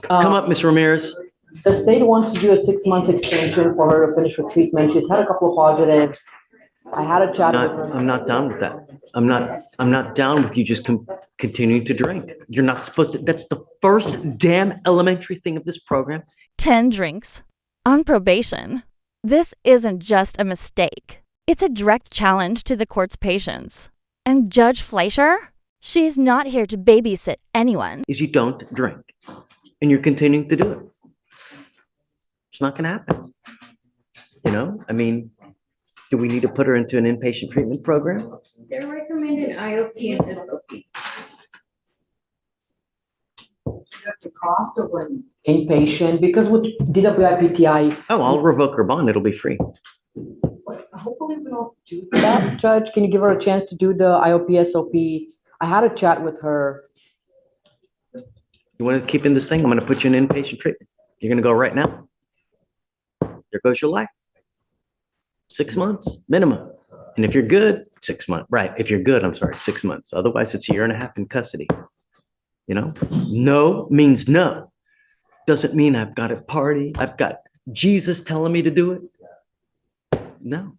Come up, Ms. Ramirez. The state wants to do a 6-month extension for her to finish her treatment. She's had a couple of positives. I had a chat with her. I'm not down with that. I'm not down with you just continuing to drink. You're not supposed to. That's the first damn elementary thing of this program. 10 drinks on probation. This isn't just a mistake. It's a direct challenge to the court's patience. And Judge Fleischer, she's not here to babysit anyone. Is you don't drink, and you're continuing to do it. It's not going to happen. You know, I mean, do we need to put her into an inpatient treatment program? They're recommending IOP and SOP. The cost of an inpatient, because with DWI-PTI. Oh, I'll revoke her bond. It'll be free. Hopefully we don't do that, Judge. Can you give her a chance to do the IOP, SOP? I had a chat with her. You want to keep in this thing? I'm going to put you in inpatient treatment. You're going to go right now. There goes your life. 6 months minimum. And if you're good, 6 months. Right. If you're good, I'm sorry, 6 months. Otherwise, it's a year and a half in custody. You know, no means no. Doesn't mean I've got a party. I've got Jesus telling me to do it. No.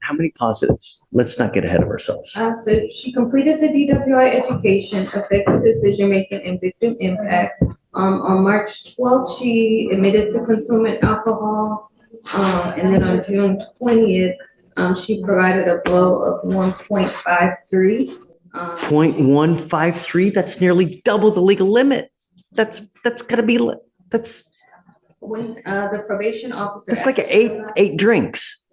How many positives? Let's not get ahead of ourselves. So she completed the DWI education, effective decision making, and victim impact. On March 12th, she admitted to consuming alcohol. And then on June 20th, she provided a blow of 1.53. 0.153, that's nearly double the legal limit. That's gotta be, that's When the probation officer. like eight drinks.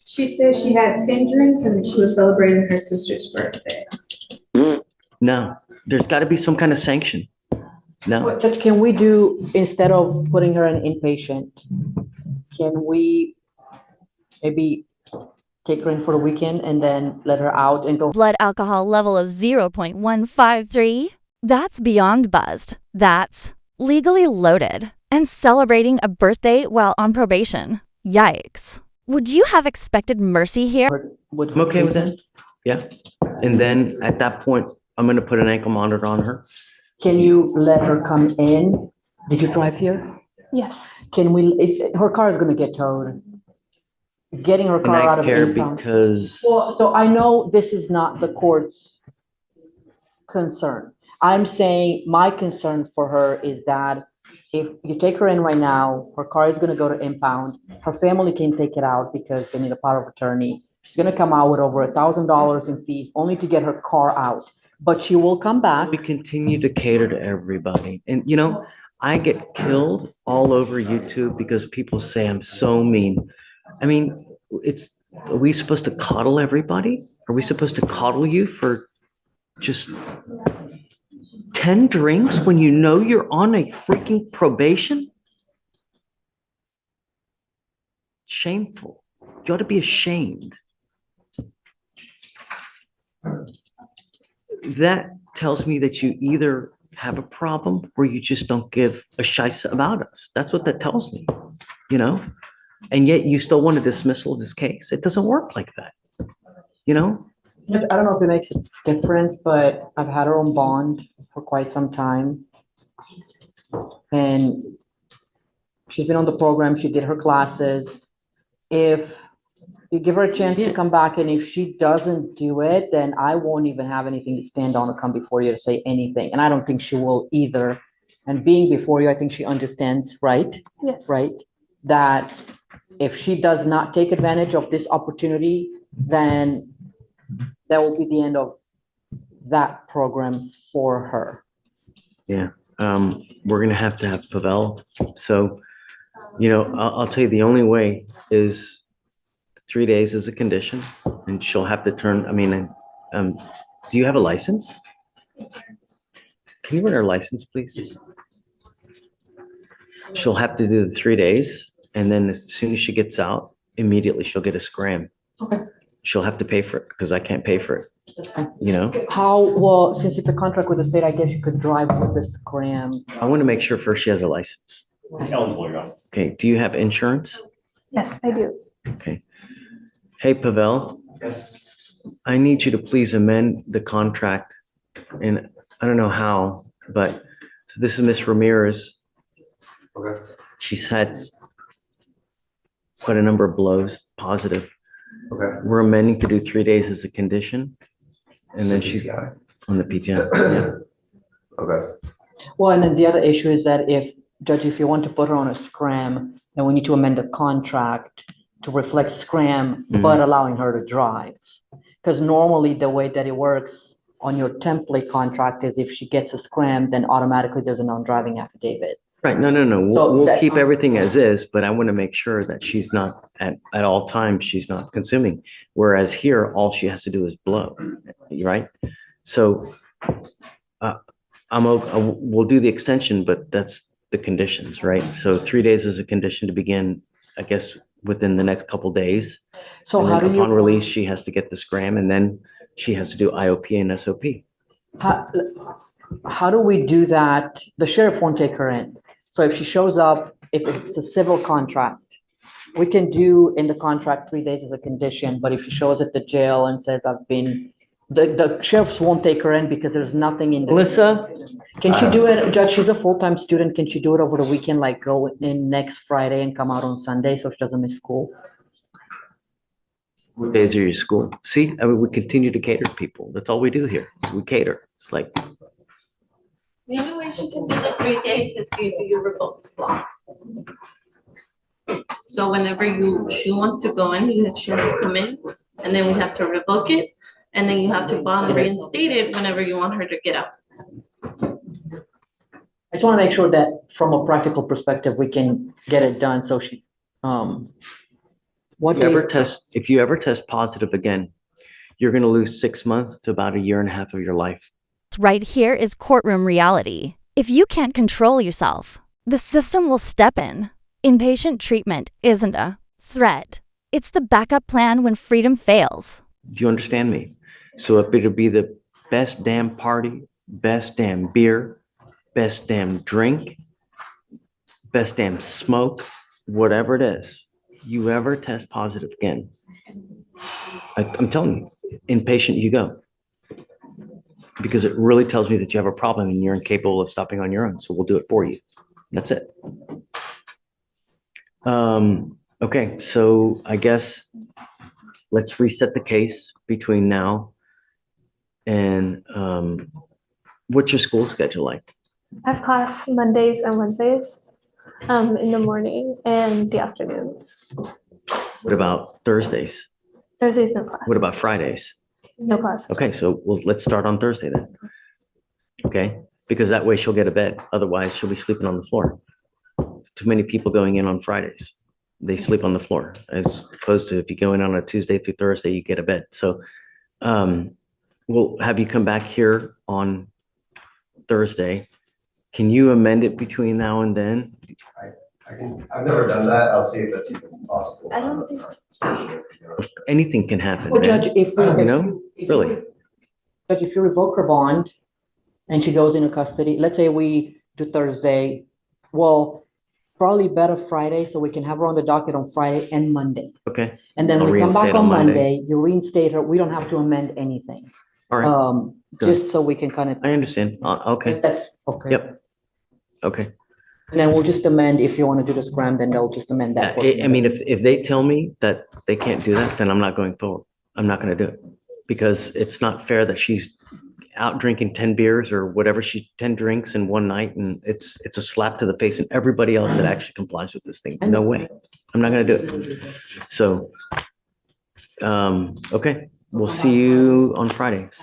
She said she had 10 drinks and she was celebrating her sister's birthday. No, there's gotta be some kind of sanction. No, Judge, can we do, instead of putting her in inpatient, can we maybe take her in for the weekend and then let her out and go? Blood alcohol level of 0.153? That's beyond buzzed. That's legally loaded. And celebrating a birthday while on probation. Yikes. Would you have expected mercy here? I'm okay with that. Yeah. And then at that point, I'm gonna put an ankle monitor on her. Can you let her come in? Did you drive here? Yes. Can we, if her car is gonna get towed, getting her And car out I of care impound. because Well, so I know this is not the court's concern. I'm saying my concern for her is that if you take her in right now, her car is gonna go to impound. Her family can take it out because they need a power of attorney. She's gonna come out with over $1,000 in fees only to get her car out. But she will come back. we continue to cater to everybody. And you know, I get killed all over YouTube because people say I'm so mean. I mean, are we supposed to coddle everybody? Are we supposed to coddle you for just 10 drinks when you know you're on a freaking probation? Shameful. You ought to be ashamed. That tells me that you either have a problem or you just don't give a shice about us. That's what that tells me, you know? And yet you still want a dismissal of this case. It doesn't work like that, you know? I don't know if it makes a difference, but I've had her on bond for quite some time. And she's been on the program, she did her classes. If you give her a chance to come back, and if she doesn't do it, then I won't even have anything to stand on or come before you to say anything. And I don't think she will either. And being before you, I think she understands, right? Yes. Right? That if she does not take advantage of this opportunity, then that will be the end of that program for her. Yeah. We're going to have Pavel. So, you know, I'll tell you the only way is 3 days as a condition, and she'll have to turn, I mean, do you have a license? Can you run her license, please? She'll have to do the 3 days, and then as soon as she gets out, immediately she'll get a scram. Okay. She'll have to pay for it because I can't pay for it, you know? Well, since it's a contract with the state, I guess you could drive with the scram. I want to make sure first she has a license. Okay, do you have insurance? Yes, I do. Okay. Hey, Pavel. Yes. I need you to please amend the contract, and I don't know how, but so this is Miss Ramirez. Okay. She's had quite a number of blows, positive. Okay. We're amending to do 3 days as a condition. And then she's PTI. on the PTI. Yeah. Okay. Well, and then the other issue is that Judge, if you want to put her on a scram, then we need to amend the contract to reflect scram, but allowing her to drive. Because normally the way that it works on your template contract is if she gets a scram, then automatically there's a non-driving affidavit. Right. No. So We'll that- keep everything as is, but I want to make sure that she's not at all times, she's not consuming. Whereas here, all she has to do is blow, right? So we'll do the extension, but that's the conditions, right? So 3 days is a condition to begin, I guess, within the next couple days. So And how then do upon you, release, she has to get the scram and then she has to do IOP and SOP. how do we do that? The sheriff won't take her in. So if she shows up, if it's a civil contract, we can do in the contract 3 days as a condition, but if she shows at the jail and says, the sheriffs won't take her in because there's nothing in the. Melissa? Can she do it, Judge, she's a full-time student, can she do it over the weekend, like go in next Friday and come out on Sunday so she doesn't miss school? What days are your school? See, I mean, we continue to cater to people. That's all we do here. We cater. It's like, The only way she can do the 3 days is if you revoke the law. So whenever she wants to go in, she has to come in, and then we have to revoke it, and then you have to bond reinstate it whenever you want her to get out. I just want to make sure that from a practical perspective, we can get it done, so she, what days? if you ever test positive again, you're going to lose 6 months to about a year and a half of your life. Right here is courtroom reality. If you can't control yourself, the system will step in. Inpatient treatment isn't a threat. It's the backup plan when freedom fails. Do you understand me? So if it'll be the best damn party, best damn beer, best damn drink, best damn smoke, whatever it is, you ever test positive again, I'm telling you, inpatient you go. Because it really tells me that you have a problem and you're incapable of stopping on your own. So we'll do it for you. That's it. Okay, so I guess let's reset the case between now and what's your school schedule like? I have class Mondays and Wednesdays, in the morning and the afternoon. What about Thursdays? Thursdays, no class. What about Fridays? No class. Okay, so let's start on Thursday then. Okay, because that way she'll get a bed. Otherwise, she'll be sleeping on the floor. Too many people going in on Fridays. They sleep on the floor as opposed to if you go in on a Tuesday through Thursday, you get a bed. So we'll have you come back here on Thursday. Can you amend it between now and then? I've never done that. I'll see if that's even possible. I don't think. Anything can happen, Well, man. Judge, if You know, really. Judge, if you revoke her bond and she goes into custody, let's say we do Thursday, well, probably better Friday, so we can have her on the docket on Friday and Monday. Okay, And then I'll we come back reinstate on on Monday. Monday, you reinstate her, we don't have to amend anything. all right. Good. Just so we can kind of, I understand. Okay, that's, okay. Yep. okay. And then we'll just amend, if you want to do the scram, then they'll just amend that. I mean, if they tell me that they can't do that, then I'm not going forward. I'm not going to do it because it's not fair that she's out drinking 10 beers or whatever 10 drinks in one night. And it's a slap to the face and everybody else that actually complies with this thing. No way. I'm not going to do it. So, okay, we'll see you on Friday.